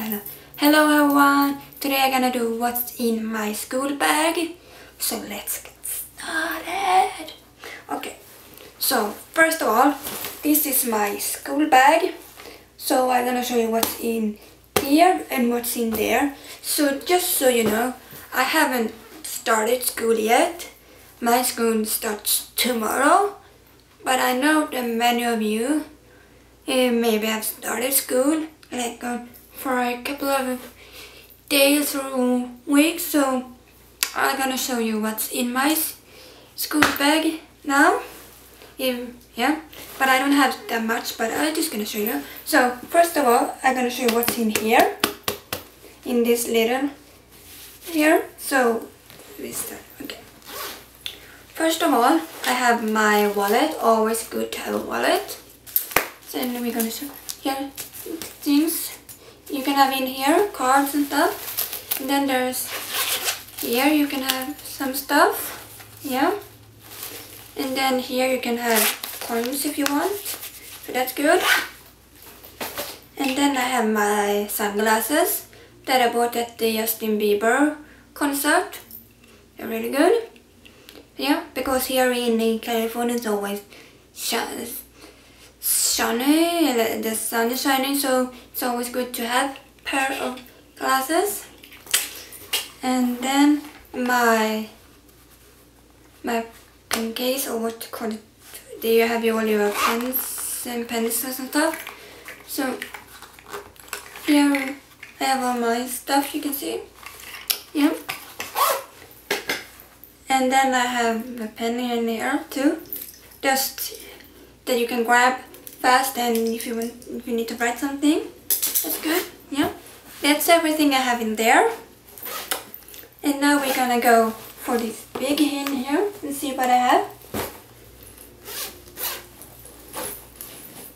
Hello everyone! Today I'm gonna do what's in my school bag. So let's get started. Okay, so first of all, this is my school bag. So I'm gonna show you what's in here and what's in there. So just so you know, I haven't started school yet. My school starts tomorrow. But I know that many of you maybe have started school like for a couple of days or weeks, so I'm gonna show you what's in my school bag now. Yeah, but I don't have that much, but I'm just gonna show you. So first of all, I'm gonna show you what's in here, in this little here. So let's start. Okay. First of all, I have my wallet. Always good to have a wallet. So then we're gonna show here things you can have in here, cards and stuff. And then there's here you can have some stuff, yeah. And then here you can have coins if you want, so that's good. And then I have my sunglasses that I bought at the Justin Bieber concert. They're really good, yeah, because here in California it's always sunny, the sun is shining, so it's always good to have a pair of glasses. And then my pen case, or what you call it, there you have all your pens and pencils and stuff. So here I have all my stuff, you can see, yeah. And then I have a pen in here too, just that you can grab fast, and if you need to write something, that's good, yeah. That's everything I have in there. And now we're gonna go for this big in here and see what I have.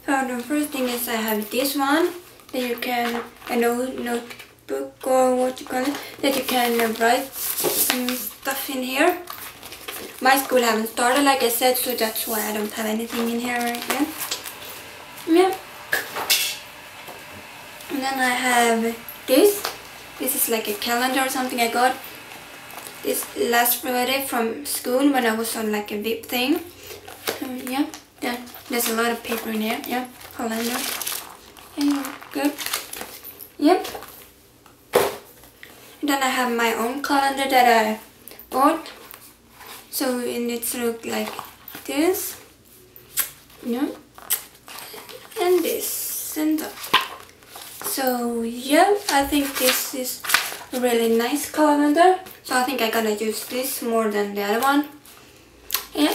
So the first thing is I have this one that you can, a notebook or what you call it, that you can write some stuff in here. My school haven't started, like I said, so that's why I don't have anything in here right now. Yeah. And then I have this. This is like a calendar or something I got this last Friday from school when I was on like a VIP thing. So yeah, there's a lot of paper in here. Yeah, calendar. Yeah, good. Yep. And then I have my own calendar that I bought. So and it's look like this. Yeah. And this and that. So yeah, I think this is a really nice calendar. So I think I'm gonna use this more than the other one. Yeah.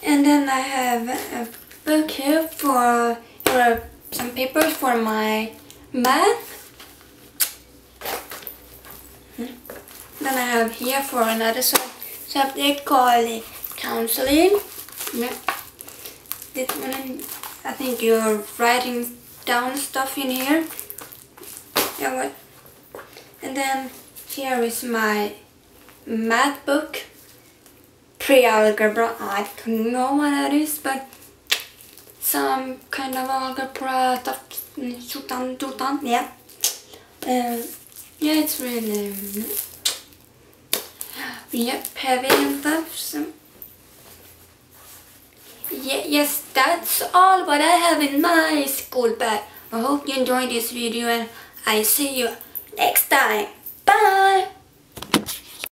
And then I have a book here for some papers for my math. Then I have here for another subject called counseling. Yeah. This one, I think you're writing down stuff in here. Yeah, what? And then here is my math book. Pre-algebra. I don't know what that is, but some kind of algebra stuff. Yeah. Yeah, it's really heavy and stuff. So yeah, yes, that's all what I have in my school bag. I hope you enjoyed this video, and I see you next time.